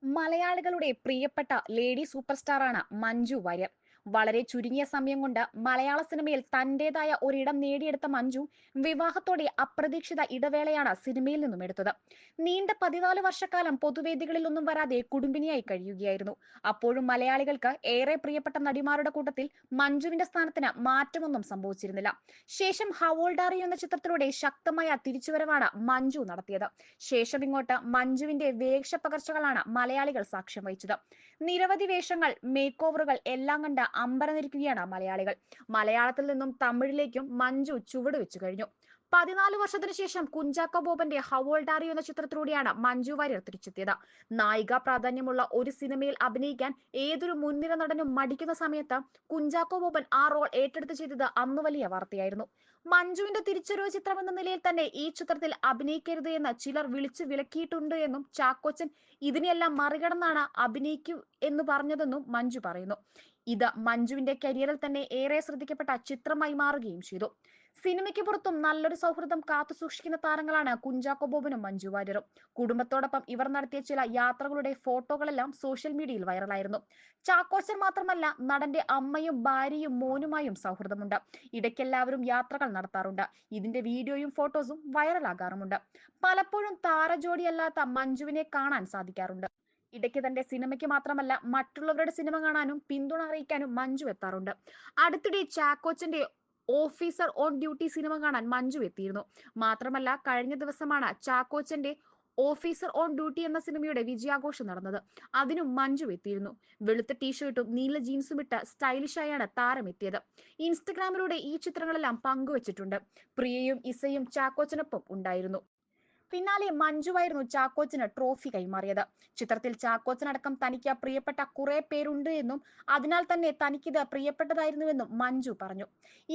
മലയാളികളുടെ പ്രിയപ്പെട്ട lady super സ്റ്റാറാണ് Manju Warrier. വളരെ ചുരുങ്ങിയ സമയം കൊണ്ട് മലയാള സിനിമയിൽ തന്റേതായ ഒരിടം നേടിയെടുത്ത മഞ്ജു വിവാഹത്തോടെ അപ്രതീക്ഷിത ഇടവേളയാണ് സിനിമയിൽ നിന്നും എടുത്തത്. നീണ്ട 14 വർഷക്കാലം പൊതുവേദികളിലൊന്നും വരാതെ കുടുംബിനിയായി കഴിയുകയായിരുന്നു. അപ്പോഴും മലയാളികൾക്ക് ഏറെ പ്രിയപ്പെട്ട നടിമാരുടെ കൂട്ടത്തിൽ മഞ്ജുവിന്റെ സ്ഥാനത്തിന് മാറ്റമൊന്നും സംഭവിച്ചിരുന്നില്ല. ശേഷം ഹവോൾഡാറി എന്ന ചിത്രത്തിലൂടെ ശക്തമായ തിരിച്ചുവരവാണ് മഞ്ജു നടത്തിയത്. ശേഷം ഇങ്ങോട്ട് മഞ്ജുവിന്റെ വേഷപ്പകർച്ചകളാണ് മലയാളികൾ സാക്ഷ്യം വഹിച്ചത്. നിരവധി വേഷങ്ങൾ, മേക്ക് ഓവറുകൾ എല്ലാം കണ്ട് അമ്പരന്നിരിക്കുകയാണ് മലയാളികൾ. മലയാളത്തിൽ നിന്നും തമിഴിലേക്കും മഞ്ജു ചുവട് വെച്ചു കഴിഞ്ഞു. 14 വർഷത്തിനു ശേഷം കുഞ്ചാക്കോ ബോബന്റെ ഹവോൾഡാറി എന്ന ചിത്രത്തിലൂടെയാണ് മഞ്ജു വാര്യർ തിരിച്ചെത്തിയത്. നായിക പ്രാധാന്യമുള്ള ഒരു സിനിമയിൽ അഭിനയിക്കാൻ ഏതൊരു മുൻനിര നടനും മടിക്കുന്ന സമയത്ത് കുഞ്ചാക്കോ ബോബൻ ആ റോൾ ഏറ്റെടുത്ത് ചെയ്തത് അന്ന് വലിയ വാർത്തയായിരുന്നു. മഞ്ജുവിന്റെ തിരിച്ചുവരവ് ചിത്രം എന്ന നിലയിൽ തന്നെ ഈ ചിത്രത്തിൽ അഭിനയിക്കരുത് എന്ന് ചിലർ വിളിച്ചു വിലക്കിയിട്ടുണ്ട് എന്നും ചാക്കോച്ചൻ ഇതിനെല്ലാം മറികടന്നാണ് അഭിനയിക്കൂ എന്ന് പറഞ്ഞതെന്നും മഞ്ജു പറയുന്നു. ഇത് മഞ്ജുവിന്റെ കരിയറിൽ തന്നെ ഏറെ ശ്രദ്ധിക്കപ്പെട്ട ചിത്രമായി മാറുകയും ചെയ്തു. സിനിമയ്ക്ക് പുറത്തും നല്ലൊരു സൗഹൃദം കാത്തു സൂക്ഷിക്കുന്ന താരങ്ങളാണ് കുഞ്ചാക്കോ ബോബനും മഞ്ജു വാര്യരും. കുടുംബത്തോടൊപ്പം ഇവർ നടത്തിയ ചില യാത്രകളുടെ ഫോട്ടോകളെല്ലാം സോഷ്യൽ മീഡിയയിൽ വൈറലായിരുന്നു. ചാക്കോച്ചൻ മാത്രമല്ല, നടന്റെ അമ്മയും ഭാര്യയും മോനുമായും സൗഹൃദമുണ്ട്. ഇടയ്ക്കെല്ലാവരും യാത്രകൾ നടത്താറുണ്ട്. ഇതിന്റെ വീഡിയോയും ഫോട്ടോസും വൈറലാകാറുമുണ്ട്. പലപ്പോഴും താരജോഡിയല്ലാത്ത മഞ്ജുവിനെ കാണാൻ സാധിക്കാറുണ്ട്. ഇടയ്ക്ക് തന്റെ സിനിമയ്ക്ക് മാത്രമല്ല, മറ്റുള്ളവരുടെ സിനിമ കാണാനും പിന്തുണ അറിയിക്കാനും മഞ്ജു എത്താറുണ്ട്. അടുത്തിടെ ചാക്കോച്ചന്റെ ഓഫീസർ ഓൺ ഡ്യൂട്ടി സിനിമ കാണാൻ മഞ്ജു എത്തിയിരുന്നു. മാത്രമല്ല, കഴിഞ്ഞ ദിവസമാണ് ചാക്കോച്ചന്റെ ഓഫീസർ ഓൺ ഡ്യൂട്ടി എന്ന സിനിമയുടെ വിജയാഘോഷം നടന്നത്. അതിനും മഞ്ജു എത്തിയിരുന്നു. വെളുത്ത ടീഷർട്ടും നീല ജീൻസും ഇട്ട് സ്റ്റൈലിഷായാണ് താരം എത്തിയത്. ഇൻസ്റ്റഗ്രാമിലൂടെ ഈ ചിത്രങ്ങളെല്ലാം പങ്കുവച്ചിട്ടുണ്ട്. പ്രിയയും ഇസയും ചാക്കോച്ചനൊപ്പം ഉണ്ടായിരുന്നു. പിന്നാലെ മഞ്ജുവായിരുന്നു ചാക്കോച്ചന് ട്രോഫി കൈമാറിയത്. ചിത്രത്തിൽ ചാക്കോച്ചനടക്കം തനിക്ക് പ്രിയപ്പെട്ട കുറെ പേരുണ്ട് എന്നും അതിനാൽ തന്നെ തനിക്കിത് പ്രിയപ്പെട്ടതായിരുന്നുവെന്നും മഞ്ജു പറഞ്ഞു.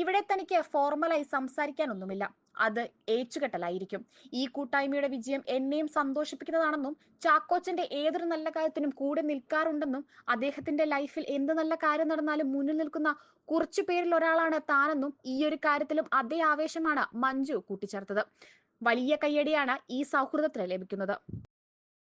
ഇവിടെ തനിക്ക് ഫോർമലായി സംസാരിക്കാനൊന്നുമില്ല, അത് ഏച്ചുകെട്ടലായിരിക്കും. ഈ കൂട്ടായ്മയുടെ വിജയം എന്നെയും സന്തോഷിപ്പിക്കുന്നതാണെന്നും ചാക്കോച്ചന്റെ ഏതൊരു നല്ല കാര്യത്തിനും കൂടെ നിൽക്കാറുണ്ടെന്നും അദ്ദേഹത്തിന്റെ ലൈഫിൽ എന്ത് നല്ല കാര്യം നടന്നാലും മുന്നിൽ നിൽക്കുന്ന കുറച്ചു പേരിൽ ഒരാളാണ് താനെന്നും ഈയൊരു കാര്യത്തിലും അതേ ആവേശമാണ് മഞ്ജു കൂട്ടിച്ചേർത്തത്. വലിയ കയ്യടിയാണ് ഈ സൗഹൃദത്തിന് ലഭിക്കുന്നത്.